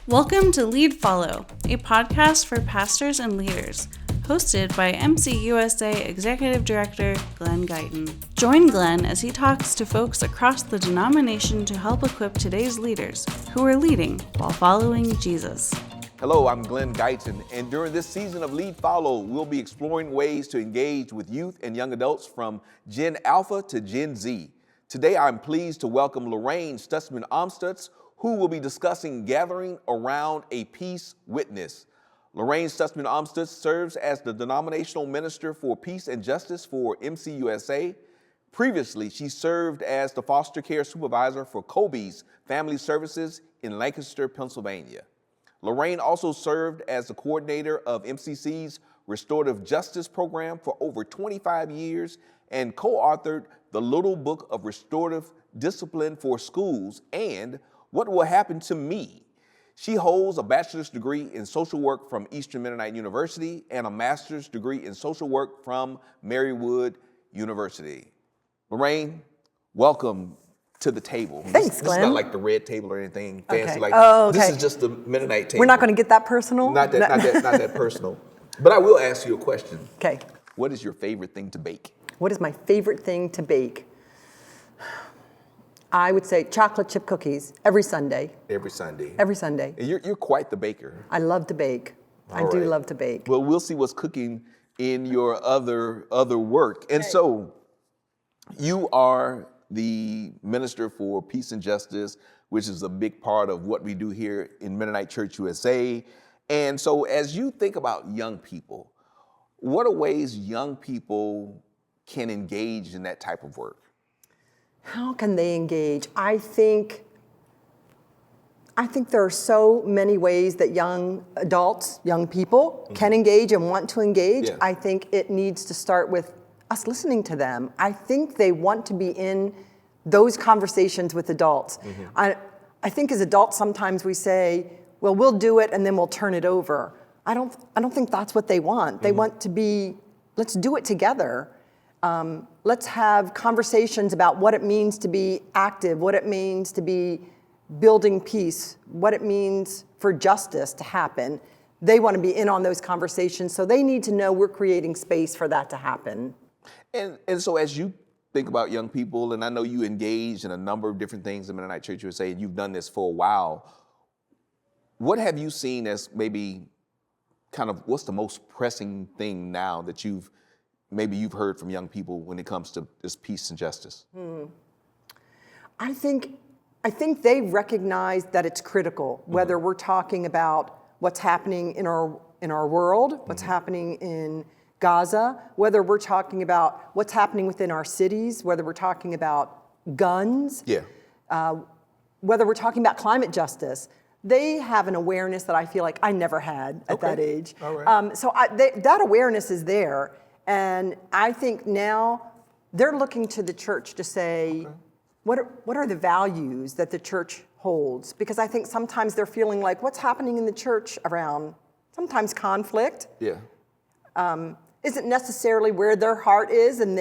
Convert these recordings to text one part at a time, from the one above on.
Welcome to Lead Follow, a podcast for pastors and leaders, hosted by MCUSA Executive Director Glenn Guyton. Join Glenn as he talks to folks across the denomination to help equip today's leaders who are leading while following Jesus. Hello, I'm Glenn Guyton, and during this season of Lead Follow, we'll be exploring ways to engage with youth and young adults from Gen Alpha to Gen Z. Today, I'm pleased to welcome Lorraine Stutzman Amstutz, who will be discussing gathering around a peace witness. Lorraine Stutzman Amstutz serves as the denominational minister for peace and justice for MCUSA. Previously, she served as the foster care supervisor for Kobe's Family Services in Lancaster, Pennsylvania. Lorraine also served as the coordinator of MCC's Restorative Justice Program for over 25 years and co-authored the Little Book of Restorative Discipline for Schools and What Will Happen to Me? She holds a bachelor's degree in social work from Eastern Mennonite University and a master's degree in social work from Marywood University. Lorraine, welcome to the table. Thanks, Glenn. This is not like the red table or anything fancy. Okay. Okay. This is just the Mennonite table. We're not going to get that personal? Not that personal. But I will ask you a question. Okay. What is your favorite thing to bake? What is my favorite thing to bake? I would say chocolate chip cookies every Sunday. Every Sunday. Every Sunday. And you're quite the baker. I love to bake. I do love to bake. Well, we'll see what's cooking in your other work. And so you are the Minister for Peace and Justice, which is a big part of what we do here in Mennonite Church USA. And so as you think about young people, what are ways young people can engage in that type of work? How can they engage? I think there are so many ways that young adults, young people can engage and want to engage. Yeah. I think it needs to start with us listening to them. I think they want to be in those conversations with adults. I think as adults sometimes we say, well, we'll do it and then we'll turn it over. I don't think that's what they want. They want to be, let's do it together. Let's have conversations about what it means to be active, what it means to be building peace, what it means for justice to happen. They want to be in on those conversations, so they need to know we're creating space for that to happen. And so as you think about young people, and I know you engage in a number of different things in Mennonite Church USA, and you've done this for a while, what have you seen as maybe kind of what's the most pressing thing now that you've heard from young people when it comes to this peace and justice? I think they recognize that it's critical, whether we're talking about what's happening in our world, what's happening in Gaza, whether we're talking about what's happening within our cities, whether we're talking about guns, whether we're talking about climate justice. They have an awareness that I feel like I never had at that age. All right. So that awareness is there. And I think now they're looking to the church to say, what are the values that the church holds? Because I think sometimes they're feeling like what's happening in the church around sometimes conflict isn't necessarily where their heart is, and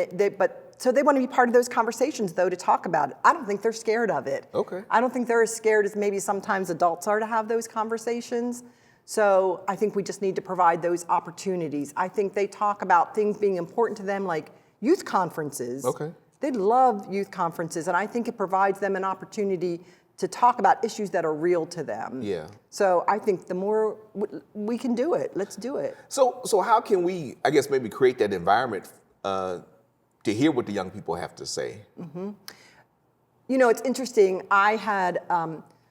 so they want to be part of those conversations though to talk about it. I don't think they're scared of it. Okay. I don't think they're as scared as maybe sometimes adults are to have those conversations. So I think we just need to provide those opportunities. I think they talk about things being important to them like youth conferences. Okay. They love youth conferences, and I think it provides them an opportunity to talk about issues that are real to them. Yeah. So I think the more we can do it, let's do it. So how can we, I guess, maybe create that environment to hear what the young people have to say? You know, it's interesting. I had,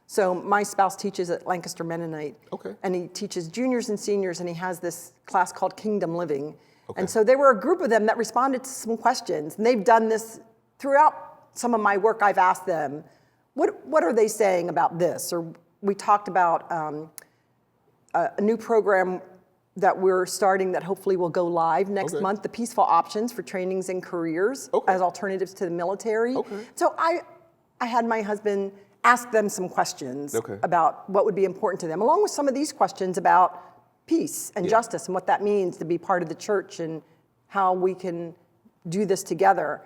so my spouse teaches at Lancaster Mennonite. Okay. And he teaches juniors and seniors, and he has this class called Kingdom Living. Okay. And so there were a group of them that responded to some questions, and they've done this throughout some of my work. I've asked them, what are they saying about this? Or we talked about a new program that we're starting that hopefully will go live next month, the Peaceful Options for Trainings and Careers as alternatives to the military. So I had my husband ask them some questions about what would be important to them, along with some of these questions about peace and justice and what that means to be part of the church and how we can do this together.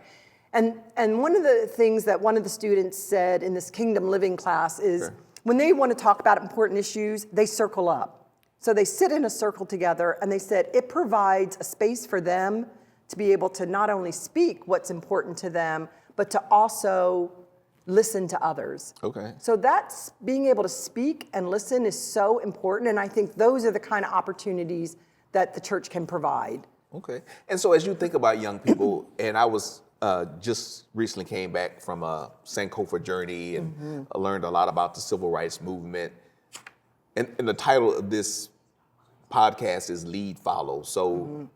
And one of the things that one of the students said in this Kingdom Living class is, when they want to talk about important issues, they circle up. So they sit in a circle together, and they said it provides a space for them to be able to not only speak what's important to them, but to also listen to others. Okay. So that's being able to speak and listen is so important, and I think those are the kind of opportunities that the church can provide. Okay. And so as you think about young people, and I was just recently came back from a Sankofa journey and learned a lot about the civil rights movement. And the title of this podcast is Lead, Follow. So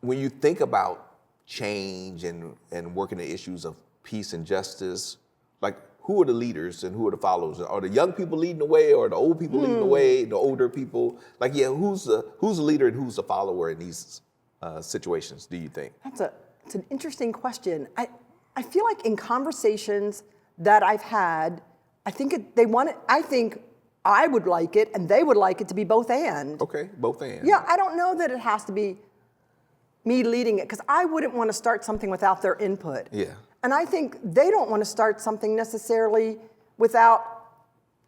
when you think about change and working the issues of peace and justice, like who are the leaders and who are the followers? Are the young people leading the way, or the old people leading the way, the older people? Like, yeah, who's the leader and who's the follower in these situations, do you think? It's an interesting question. I feel like in conversations that I've had, I think I would like it and they would like it to be both and. Okay, both and. Yeah, I don't know that it has to be me leading it, because I wouldn't want to start something without their input. Yeah. And I think they don't want to start something necessarily without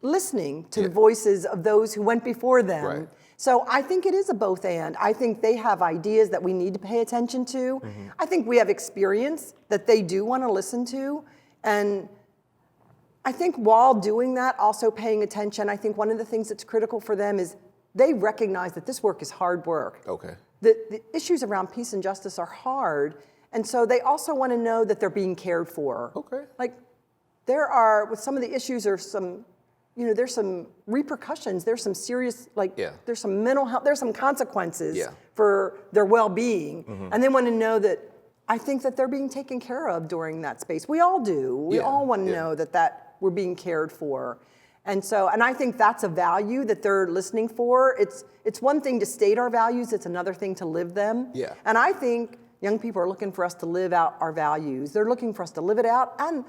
listening to the voices of those who went before them. Right. So I think it is a both and. I think they have ideas that we need to pay attention to. I think we have experience that they do want to listen to. And I think while doing that, also paying attention, I think one of the things that's critical for them is they recognize that this work is hard work. Okay. The issues around peace and justice are hard. And so they also want to know that they're being cared for. Okay. Like with some of the issues, there's some repercussions, there's some serious, there's some mental health, there's some consequences for their well-being. And they want to know that I think that they're being taken care of during that space. We all do. We all want to know that we're being cared for. And I think that's a value that they're listening for. It's one thing to state our values, it's another thing to live them. Yeah. And I think young people are looking for us to live out our values. They're looking for us to live it out. And,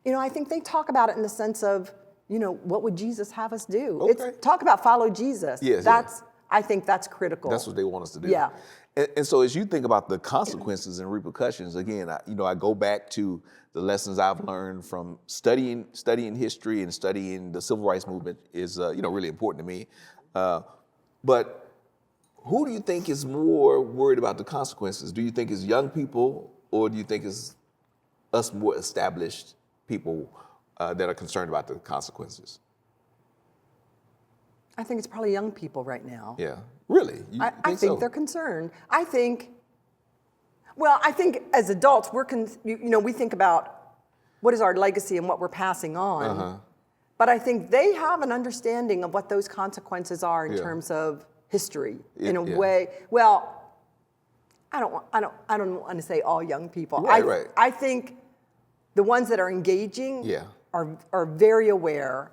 I think they talk about it in the sense of, what would Jesus have us do? Okay. It's talk about follow Jesus. Yes, I think that's critical. That's what they want us to do. Yeah. And so as you think about the consequences and repercussions, again, I go back to the lessons I've learned from studying history and studying the civil rights movement is, really important to me. But who do you think is more worried about the consequences? Do you think it's young people, or do you think it's us more established people that are concerned about the consequences? I think it's probably young people right now. Yeah, really? I think they're concerned. I think as adults, we think about what is our legacy and what we're passing on. But I think they have an understanding of what those consequences are in terms of history in a way. Well, I don't want to say all young people. Right. I think the ones that are engaging are very aware.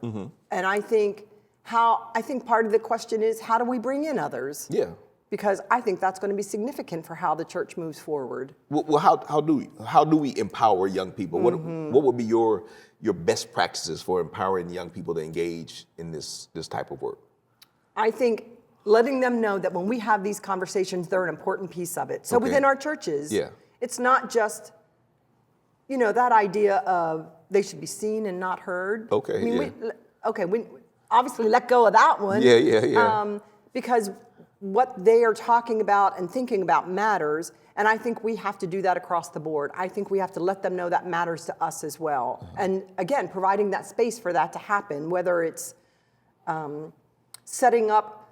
And I think part of the question is, how do we bring in others? Yeah. Because I think that's going to be significant for how the church moves forward. Well, how do we empower young people? What would be your best practices for empowering young people to engage in this type of work? I think letting them know that when we have these conversations, they're an important piece of it. So within our churches, it's not just, that idea of they should be seen and not heard. Okay. We obviously let go of that one. Yeah. Because what they are talking about and thinking about matters, and I think we have to do that across the board. I think we have to let them know that matters to us as well. And again, providing that space for that to happen, whether it's setting up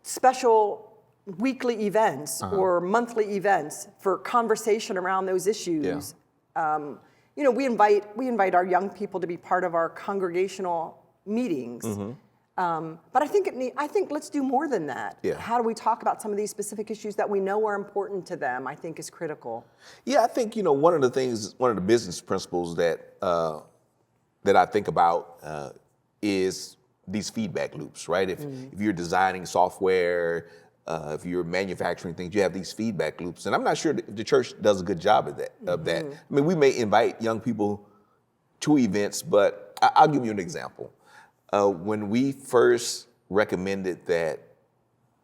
special weekly events or monthly events for conversation around those issues. We invite our young people to be part of our congregational meetings. But I think let's do more than that. Yeah. How do we talk about some of these specific issues that we know are important to them, I think is critical. Yeah, I think, one of the business principles that I think about is these feedback loops, right? If you're designing software, if you're manufacturing things, you have these feedback loops. And I'm not sure the church does a good job of that. I mean, we may invite young people to events, but I'll give you an example. When we first recommended that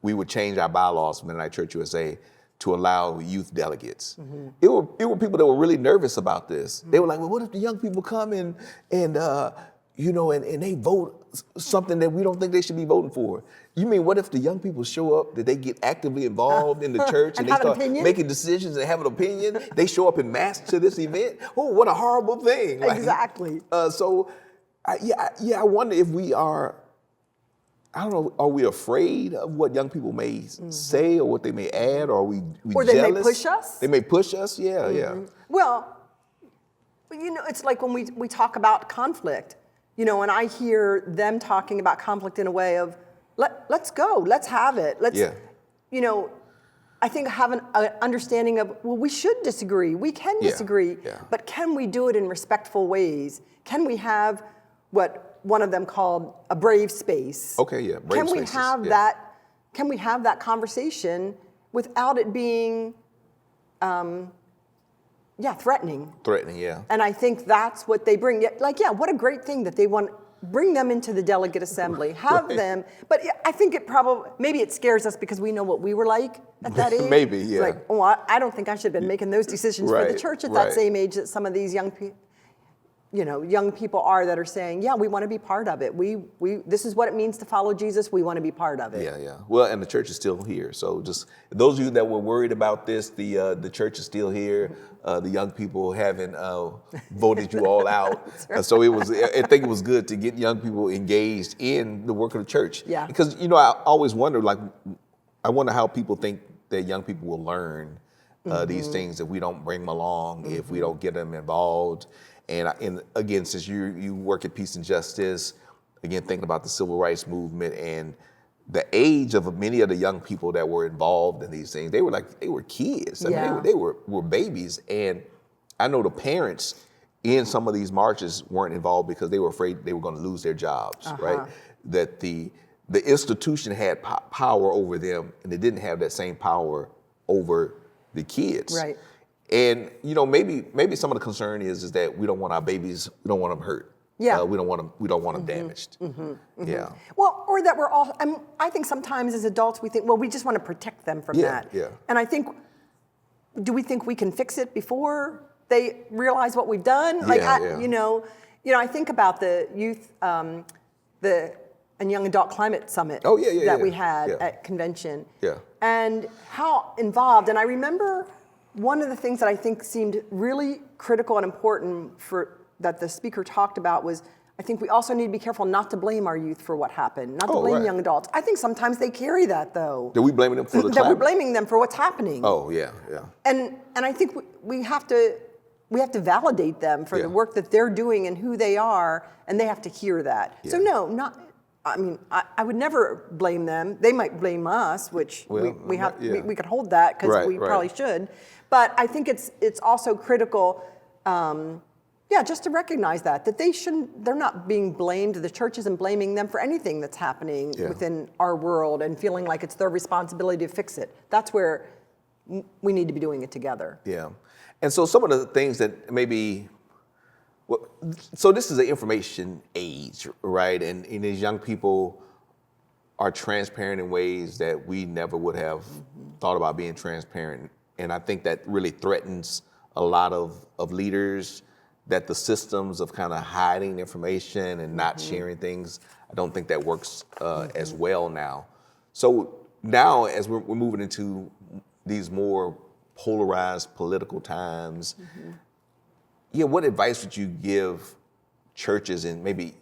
we would change our bylaws from Mennonite Church USA to allow youth delegates, it were people that were really nervous about this. They were like, well, what if the young people come and and they vote something that we don't think they should be voting for. You mean, what if the young people show up, that they get actively involved in the church and they start making decisions and have an opinion? They show up in mass to this event? Oh, what a horrible thing. Exactly. I wonder if we are, I don't know, are we afraid of what young people may say or what they may add, or are we or jealous? They may push us? They may push us, yeah. Well, it's like when we talk about conflict, and I hear them talking about conflict in a way of, let's go, let's have it. I think have an understanding of, well, we should disagree, we can disagree, but can we do it in respectful ways? Can we have what one of them called a brave space? Okay, yeah, brave spaces. Can we have that conversation without it being, threatening? Threatening, yeah. And I think that's what they bring. What a great thing that they want. Bring them into the delegate assembly. Have them. But I think maybe it scares us because we know what we were like at that age. Maybe, yeah. It's like, I don't think I should have been making those decisions for the church at that same age that some of these young people are that are saying, we want to be part of it. This is what it means to follow Jesus. We want to be part of it. Yeah. Well, and the church is still here. So just those of you that were worried about this, the church is still here. The young people haven't voted you all out. Right. So I think it was good to get young people engaged in the work of the church. Yeah. Because, I always wonder, I wonder how people think that young people will learn these things if we don't bring them along, if we don't get them involved. And again, since you work at Peace and Justice, again, thinking about the Civil Rights Movement and the age of many of the young people that were involved in these things, they were kids. I mean, they were babies. And I know the parents in some of these marches weren't involved because they were afraid they were going to lose their jobs, right? That the institution had power over them, and they didn't have that same power over the kids. Right. And maybe some of the concern is that we don't want our babies, we don't want them hurt. Yeah. We don't want them damaged. Yeah. Well, or that we're all. I think sometimes as adults we think, well, we just want to protect them from that. Yeah. And I think, do we think we can fix it before they realize what we've done? I think about the youth, and young adult climate summit that we had at convention. Yeah. And how involved. And I remember one of the things that I think seemed really critical and important that the speaker talked about was, I think we also need to be careful not to blame our youth for what happened, not to blame young adults. I think sometimes they carry that though. Are we blaming them for the that we're blaming them for what's happening. Oh yeah. And I think we have to validate them for the work that they're doing and who they are, and they have to hear that. Yeah. So I would never blame them. They might blame us, which we could hold that because we probably should. But I think it's also critical, just to recognize that they're not being blamed. The church isn't blaming them for anything that's happening within our world and feeling like it's their responsibility to fix it. That's where we need to be doing it together. Yeah. And so some of the things that maybe, so this is an information age, right? And these young people are transparent in ways that we never would have thought about being transparent. And I think that really threatens a lot of leaders, that the systems of kind of hiding information and not sharing things, I don't think that works as well now. So now as we're moving into these more polarized political times, what advice would you give churches in maybe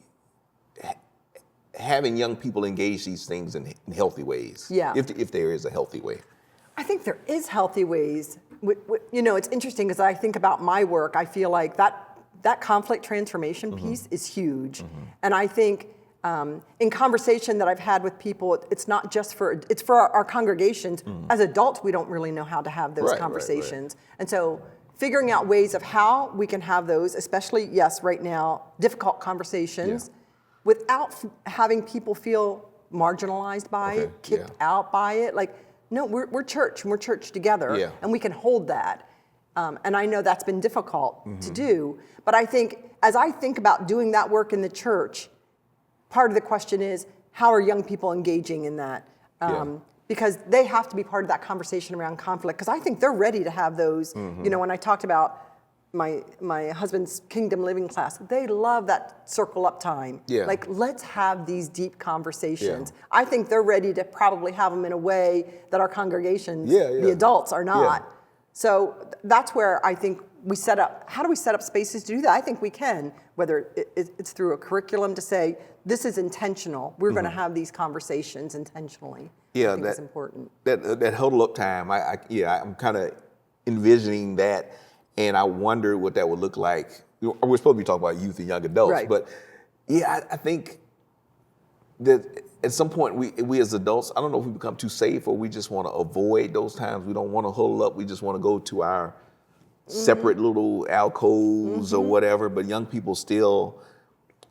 having young people engage these things in healthy ways? Yeah. If there is a healthy way. I think there is healthy ways. It's interesting because I think about my work. I feel like that conflict transformation piece is huge. And I think in conversation that I've had with people, it's not just it's for our congregations. As adults, we don't really know how to have those conversations. Right. And so figuring out ways of how we can have those, especially, right now, difficult conversations, without having people feel marginalized by it, kicked out by it. No, we're church, and we're church together, and we can hold that. And I know that's been difficult to do, but I think, as I think about doing that work in the church, part of the question is, how are young people engaging in that? Because they have to be part of that conversation around conflict, because I think they're ready to have those, when I talked about my husband's Kingdom Living class, they love that circle up time. Yeah. Like, let's have these deep conversations. Yeah. I think they're ready to probably have them in a way that our congregations, Yeah. the adults, are not. Yeah. So that's where I think we set up, how do we set up spaces to do that? I think we can, whether it's through a curriculum to say, this is intentional. We're going to have these conversations intentionally. Yeah, I think it's important. That huddle up time, I'm kind of envisioning that, and I wonder what that would look like. We're supposed to be talking about youth and young adults, Right. but yeah, I think that at some point we as adults, I don't know if we become too safe or we just want to avoid those times. We don't want to huddle up. We just want to go to our separate little alcoves or whatever. But young people still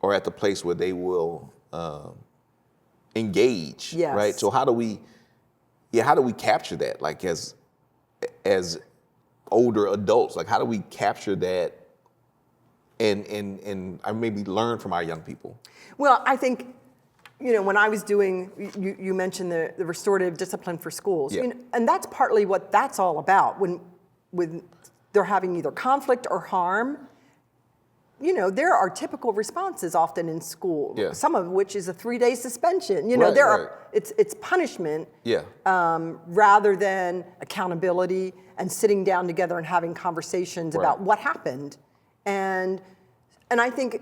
are at the place where they will engage, Yes. right? So how do we capture that? Like as older adults, like how do we capture that and maybe learn from our young people? Well, I think, when I was doing, you mentioned the restorative discipline for schools, Yeah. and that's partly what that's all about. When they're having either conflict or harm, there are typical responses often in school. Yeah. Some of which is a 3-day suspension. Right, there right. are it's punishment Yeah. rather than accountability and sitting down together and having conversations Right. about what happened. And I think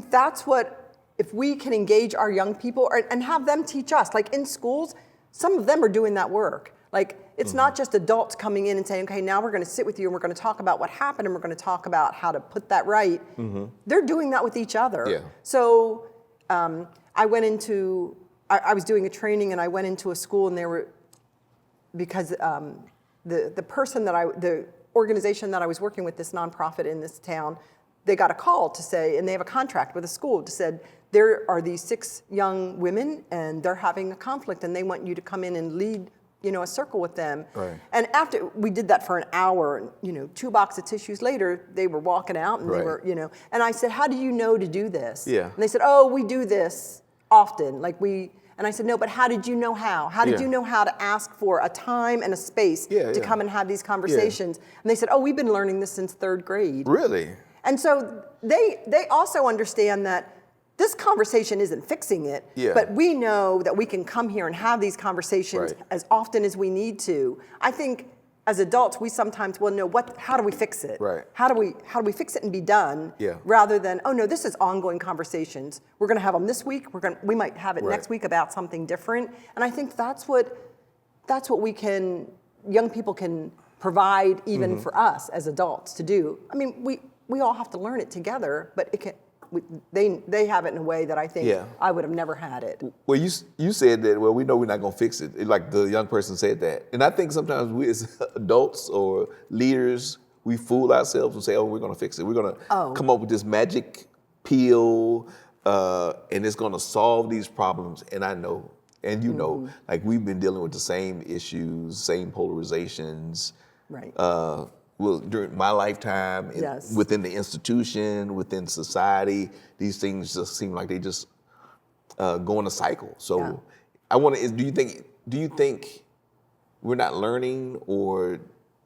that's what, if we can engage our young people and have them teach us, like in schools, some of them are doing that work. Like, it's not just adults coming in and saying, okay, now we're going to sit with you and we're going to talk about what happened and we're going to talk about how to put that right. They're doing that with each other. Yeah. So I went into, I was doing a training and I went into a school and because the person the organization that I was working with, this nonprofit in this town, they got a call to say, and they have a contract with a school to said, there are these 6 young women and they're having a conflict and they want you to come in and lead a circle with them. Right. And after we did that for an hour, and 2 boxes of tissues later, they were walking out and they Right. were, and I said, how do you know to do this? Yeah. And they said, oh, we do this often. And I said, no, but how did you know how? How did Yeah. you know how to ask for a time and a space Yeah, to yeah. come and have these conversations? And they said, oh, we've been learning this since 3rd grade. Really? And so they also understand that this conversation isn't fixing it, Yeah. but we know that we can come here and have these conversations Right. as often as we need to. I think as adults, we sometimes will know how do we fix it? Right. How do we fix it and be done? Yeah. Rather than, oh no, this is ongoing conversations. We're going to have them this week. We might have it Right. next week about something different. And I think that's what young people can provide even for us as adults to do. I mean, we all have to learn it together, but they have it in a way that I think Yeah. I would have never had it. Well, you said that, well, we know we're not going to fix it. Like the young person said that. And I think sometimes we as adults or leaders, we fool ourselves and say, oh, we're going to fix it. We're going to come up with this magic pill and it's going to solve these problems. And I know, and like we've been dealing with the same issues, same polarizations. Right. During my lifetime, Yes. within the institution, within society, these things just seem like they just go in a cycle. So Yeah. I want to, do you think we're not learning, or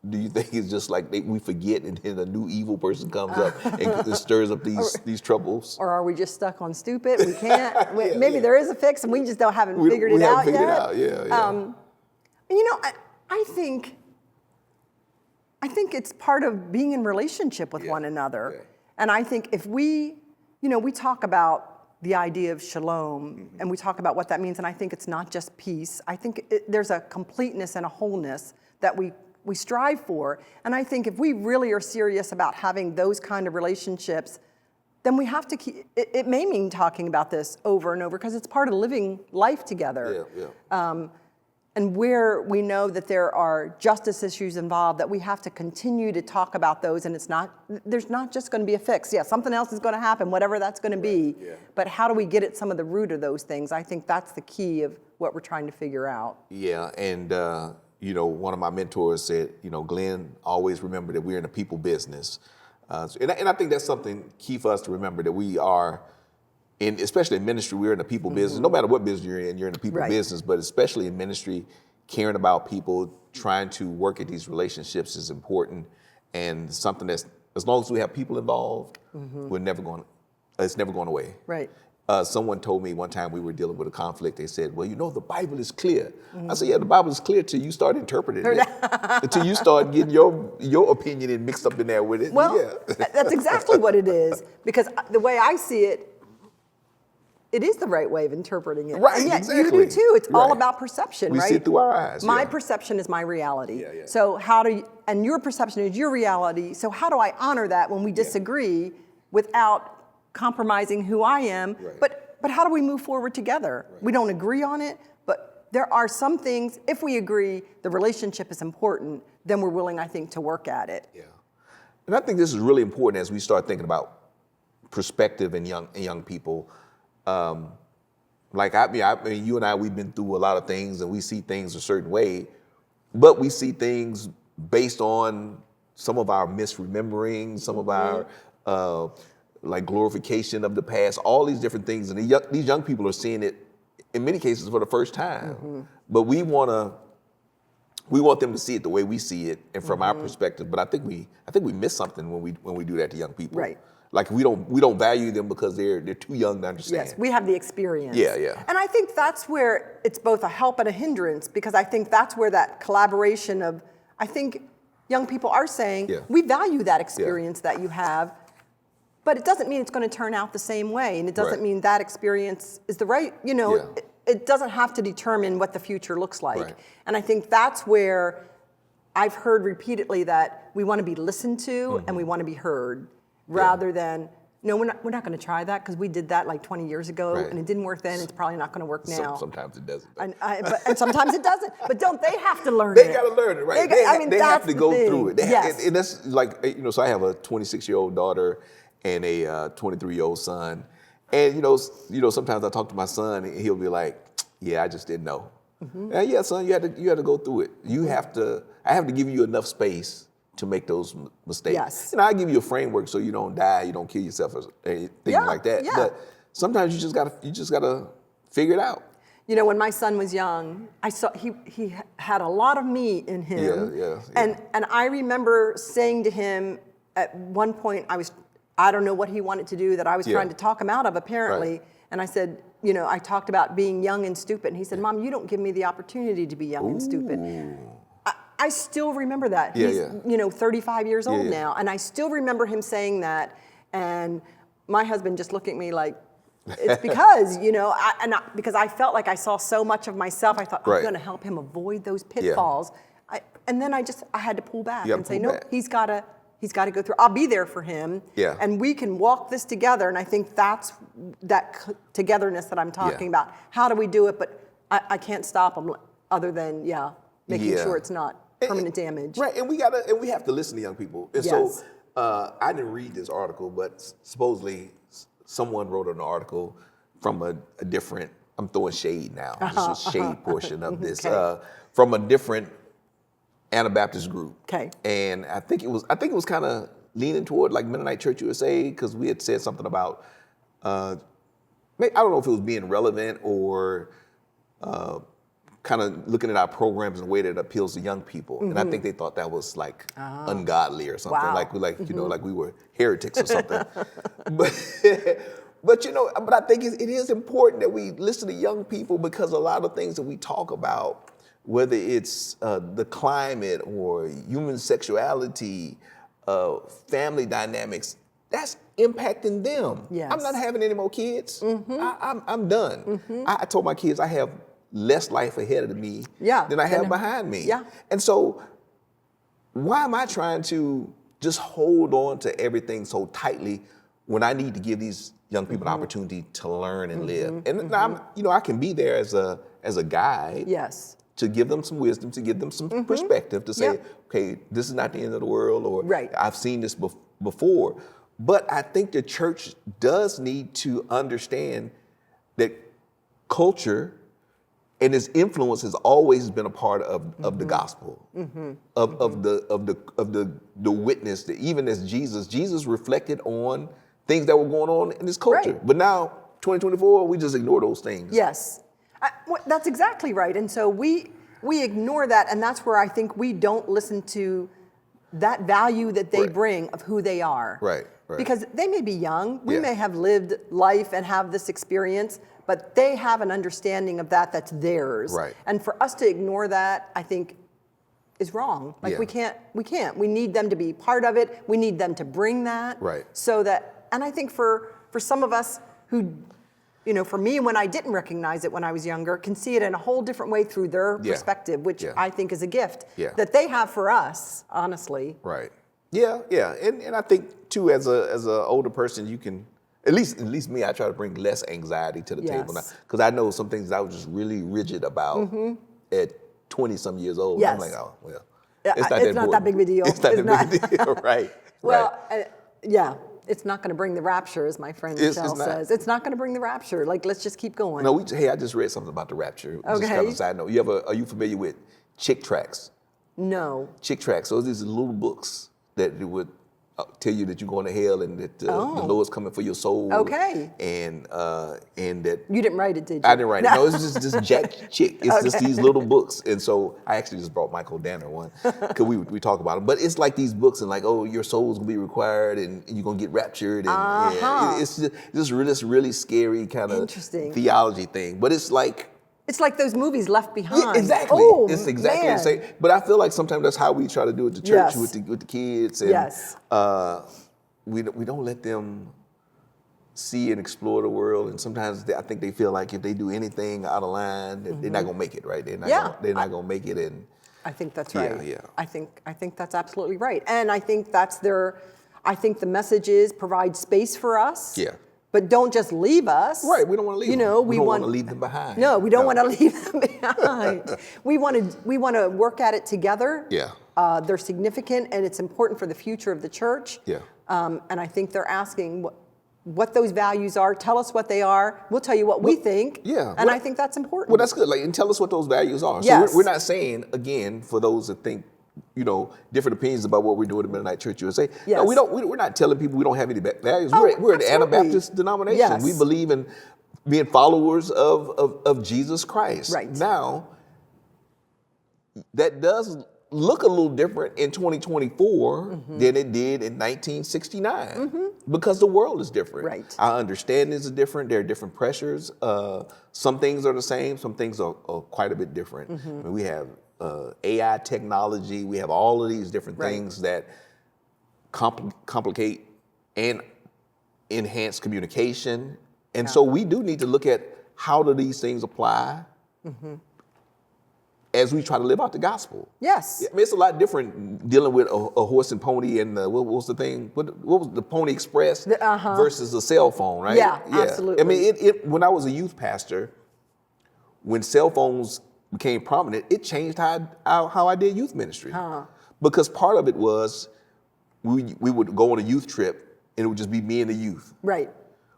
do you think it's just like we forget and then a new evil person comes up and it stirs up these troubles? Or are we just stuck on stupid? We can't. Yeah, Maybe yeah. there is a fix and we just haven't figured it out yet. I think it's part of being in relationship with one another. Yeah. And I think if we talk about the idea of shalom and we talk about what that means, and I think it's not just peace. I think there's a completeness and a wholeness that we strive for. And I think if we really are serious about having those kind of relationships, then we have to keep, it may mean talking about this over and over because it's part of living life together. Yeah. And where we know that there are justice issues involved, that we have to continue to talk about those, and there's not just going to be a fix. Yeah, something else is going to happen, whatever that's going to be. Yeah. But how do we get at some of the root of those things? I think that's the key of what we're trying to figure out. Yeah, and one of my mentors said, Glenn, always remember that we're in a people business. And I think that's something key for us to remember, that we are, especially in ministry, we're in the people business. No matter what business you're in the people Right. business, but especially in ministry, caring about people, trying to work at these relationships is important, and something that's as long as we have people involved, it's never going away. Right. Someone told me one time we were dealing with a conflict. They said, well, the Bible is clear. I said, yeah, the Bible is clear till you start interpreting it. Until you start getting your opinion and mixed up in there with it. Well, yeah. That's exactly what it is. Because the way I see it, it is the right way of interpreting it. Right, and yet exactly. You do too. It's all Right. about perception, We right? see it through our eyes. My yeah. perception is my reality. Yeah, yeah. So and your perception is your reality. So how do I honor that when we disagree without compromising who I am? Right. But how do we move forward together? Right. We don't agree on it, but there are some things, if we agree the relationship is important, then we're willing, I think, to work at it. Yeah. And I think this is really important as we start thinking about perspective in young people. Like I mean, you and I, we've been through a lot of things, and we see things a certain way, but we see things based on some of our misremembering, some of our like glorification of the past, all these different things, and these young people are seeing it in many cases for the first time. But we want them to see it the way we see it and from our perspective. But I think we miss something when we do that to young people. Right. Like we don't value them because they're too young to understand. Yes, we have the experience. Yeah, yeah. And I think that's where it's both a help and a hindrance, because I think that's where that collaboration of, I think young people are saying, we value that experience that you have, but it doesn't mean it's going to turn out the same way, and it doesn't mean that experience is the right, it doesn't have to determine what the future looks like. Right. And I think that's where I've heard repeatedly that we want to be listened to and we want to be heard. Rather than, no, we're not going to try that because we did that like 20 years ago and it didn't work then. It's probably not going to work now. Sometimes it doesn't. And sometimes it doesn't. But don't they have to learn They it? got to learn it, right? They have to go through it. And that's like, so I have a 26-year-old daughter and a 23-year-old son. And, sometimes I talk to my son and he'll be like, yeah, I just didn't know. Yeah, son, you had to go through it. I have to give you enough space to make those mistakes. Yes. I give you a framework so you don't die, you don't kill yourself or anything like that. Yeah. But sometimes you just gotta figure it out. When my son was young, I saw he had a lot of me in him. Yeah. And I remember saying to him at one point, I don't know what he wanted to do that I was trying to talk him out of apparently. Right. And I said, I talked about being young and stupid. And he said, Mom, you don't give me the opportunity to be young and stupid. I still remember that. He's 35 years old now. And I still remember him saying that. And my husband just looked at me like, it's because, because I felt like I saw so much of myself. I thought, I'm going to help him avoid those pitfalls. And then I had to pull back and say, no, he's got to go through. I'll be there for him. Yeah. And we can walk this together. And I think that's that togetherness that I'm talking about. How do we do it? But I can't stop him other than, making sure it's not permanent damage. Right, and we have to listen to young people. And so I didn't read this article, but supposedly someone wrote an article from a different, I'm throwing shade now, just a shade portion of this, from a different Anabaptist group. Okay. And I think it was kind of leaning toward like Mennonite Church USA, because we had said something about, I don't know if it was being relevant or kind of looking at our programs in a way that appeals to young people. And I think they thought that was like ungodly or something. Wow. Like we were heretics or something. But I think it is important that we listen to young people, because a lot of things that we talk about, whether it's the climate or human sexuality, family dynamics, that's impacting them. Yes. I'm not having any more kids. I'm done. I told my kids I have less life ahead of me than I have behind me. Yeah. And so why am I trying to just hold on to everything so tightly when I need to give these young people an opportunity to learn and live? And I can be there as a guide. Yes. To give them some wisdom, to give them some perspective, to say, okay, this is not the end of the world, or I've seen this before. But I think the church does need to understand that culture and its influence has always been a part of the gospel, of the witness. That even as Jesus reflected on things that were going on in this culture. But now, 2024, we just ignore those things. Yes. That's exactly right. And so we ignore that, and that's where I think we don't listen to that value that they bring of who they are. Right. Because they may be young, we Yeah. may have lived life and have this experience, but they have an understanding of that that's theirs. Right. And for us to ignore that, I think, is wrong. Like Yeah. we can't. We need them to be part of it. We need them to bring that. Right. So that, and I think for some of us who, for me, when I didn't recognize it when I was younger, can see it in a whole different way through their perspective, which I think is a gift that they have for us, honestly. Right. Yeah. And I think too, as a older person, you can, at least me, I try to bring less anxiety to the table now, because I know some things I was just really rigid about at 20 some years old. Yes. I'm like, oh well, It's not that big of a deal. It's not that big a deal, right? Well, it's not going to bring the rapture, as my friend Michelle says. It's not going to bring the rapture. Like, let's just keep going. No, hey, I just read something about the rapture. Okay. Just kind of side note. Are you familiar with Chick Tracts? No. Chick Tracts. So these little books that would tell you that you're going to hell and that the Lord's coming for your soul. Okay. And that You didn't write it, did you? I didn't write it. No, it's just Jack Chick. It's just these little books. And so I actually just brought Michael Danner one because we talk about them. But it's like these books and like, oh, your soul's going to be required and you're going to get raptured. And it's just this really scary kind of theology thing. But it's like those movies Left Behind. Yeah, exactly. Oh, it's exactly man. the same. But I feel like sometimes that's how we try to do it at the church with the kids. And, we don't let them see and explore the world. And sometimes I think they feel like if they do anything out of line, they're not going to make it, right? They're not going to make it. And I think that's right. Yeah. I think that's absolutely right. And I think I think the message is provide space for us. Yeah. But don't just leave us. Right, we don't want to leave them. We don't want to leave them behind. No, we don't want to leave them behind. we want to work at it together. Yeah. They're significant, and it's important for the future of the church. Yeah. And I think they're asking what those values are. Tell us what they are. We'll tell you what we think. Yeah. And I think that's important. Well, that's good. And tell us what those values are. Yes. So we're not saying, again, for those that think, different opinions about what we do at the Mennonite Church USA. Yes. No, we're not telling people we don't have any values. Oh, we're an absolutely. Anabaptist denomination. Yes. We believe in being followers of Jesus Christ. Right. Now, that does look a little different in 2024 than it did in 1969 because the world is different. Right. Our understandings are different. There are different pressures. Some things are the same. Some things are quite a bit different. I mean, we have AI technology. We have all of these different things that complicate and enhance communication. And so we do need to look at how do these things apply as we try to live out the gospel. Yes. I mean, it's a lot different dealing with a horse and pony and what was the thing? What was the Pony Express versus a cell phone, right? Yeah, absolutely. I mean, when I was a youth pastor, when cell phones became prominent, it changed how I did youth ministry. Because part of it was we would go on a youth trip and it would just be me and the youth. Right.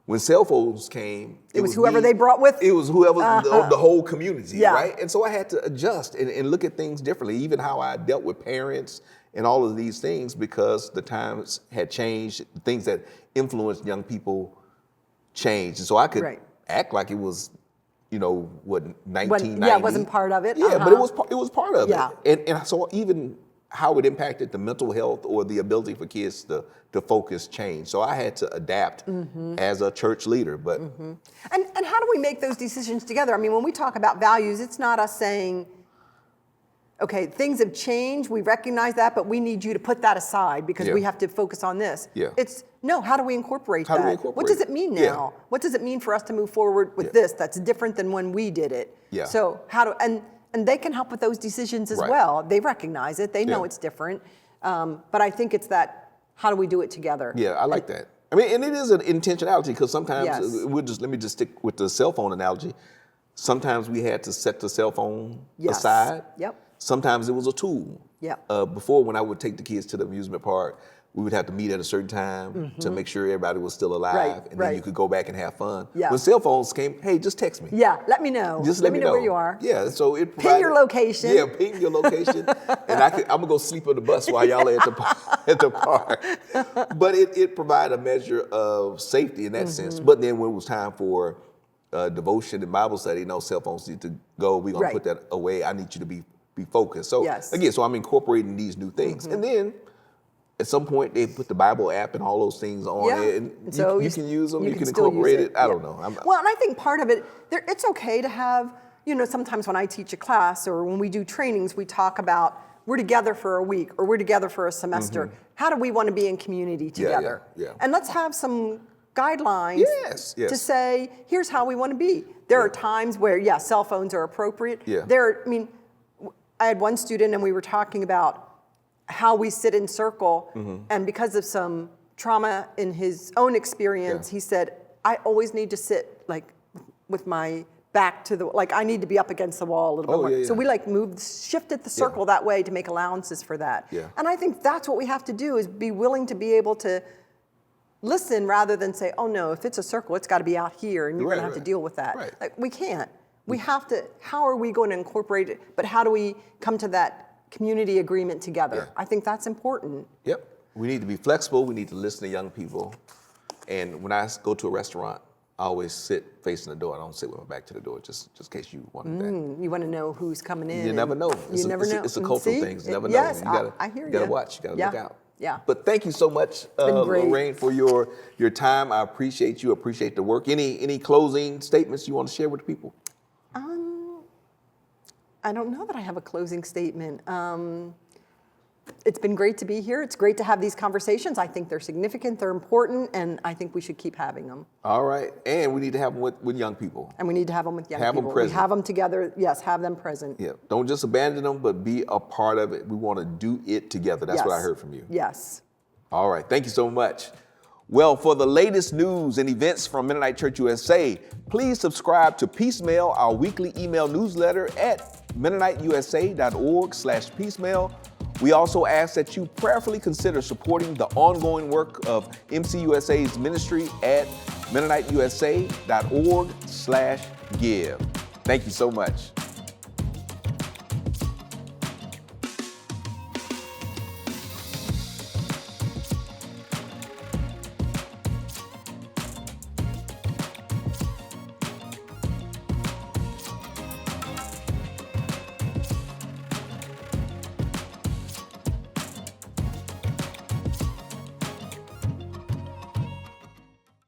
When cell phones came, it was whoever they brought with. It was whoever the whole community, Yeah. right? And so I had to adjust and look at things differently, even how I dealt with parents and all of these things, because the times had changed, things that influenced young people changed. And so I could act like it was, 1990. Yeah, it wasn't part of it. Yeah, but it was part of Yeah. it. And so even how it impacted the mental health or the ability for kids to focus changed. So I had to adapt as a church leader. But And how do we make those decisions together? I mean, when we talk about values, it's not us saying, okay, things have changed, we recognize that, but we need you to put that aside because we have to focus on this. Yeah. It's, no, how do we incorporate How that? do we incorporate What does it mean now? Yeah. What does it mean for us to move forward with this that's different than when we did it? Yeah. So and they can help with those decisions as well. They recognize it, they know it's different. But I think it's that, how do we do it together? Yeah, I like that. I mean, and it is an intentionality because sometimes let me just stick with the cell phone analogy. Sometimes we had to set the cell phone aside. Yep. Sometimes it was a tool. Yep. Before, when I would take the kids to the amusement park, we would have to meet at a certain time to make sure everybody was still alive, and then you could go back and have fun. Yeah. When cell phones came, hey, just text me. Yeah, let me know. Just let me know where you are. Yeah, so it Pin your location. Yeah, ping your location, and I'm gonna go sleep on the bus while y'all are at the park. But it provided a measure of safety in that sense. But then when it was time for devotion and Bible study, no cell phones need to go. We're gonna put that away. I need you to be focused. So again, so I'm incorporating these new things, and then At some point, they put the Bible app and all those things on it, and so you can use them, you can still incorporate use it. I don't know. Well, and I think part of it, it's okay to have, sometimes when I teach a class or when we do trainings, we talk about we're together for a week or we're together for a semester. How do we want to be in community together? Yeah. And let's have some guidelines to say, here's how we want to be. There are times where, cell phones are appropriate. I had one student and we were talking about how we sit in circle, and because of some trauma in his own experience, he said, I always need to sit like with my back to the, like I need to be up against the wall a little bit more. So we shifted the circle that way to make allowances for that. And I think that's what we have to do, is be willing to be able to listen rather than say, oh no, if it's a circle, it's got to be out here and you're going to have to deal with that. Like, we can't. We have to, how are we going to incorporate it, but how do we come to that community agreement together? I think that's important. We need to be flexible. We need to listen to young people. And when I go to a restaurant, I always sit facing the door. I don't sit with my back to the door, just in case you wanted that. You want to know who's coming in. You never know. You never know. It's a cultural thing. You never know. Yes, I hear you. You got to watch. You got to look out. But thank you so much, Lorraine, for your time. I appreciate you. Appreciate the work. Any closing statements you want to share with the people? I don't know that I have a closing statement. It's been great to be here. It's great to have these conversations. I think they're significant, they're important, and I think we should keep having them. All right, and we need to have them with young people. And we need to have them with young people. Have them present. We have them together, have them present. Don't just abandon them, but be a part of it. We want to do it together. That's what I heard from you. Yes. All right, thank you so much. Well, for the latest news and events from Mennonite Church USA, please subscribe to Peacemail, our weekly email newsletter at MennoniteUSA.org/peacemail. We also ask that you prayerfully consider supporting the ongoing work of MCUSA's ministry at MennoniteUSA.org/give. Thank you so much.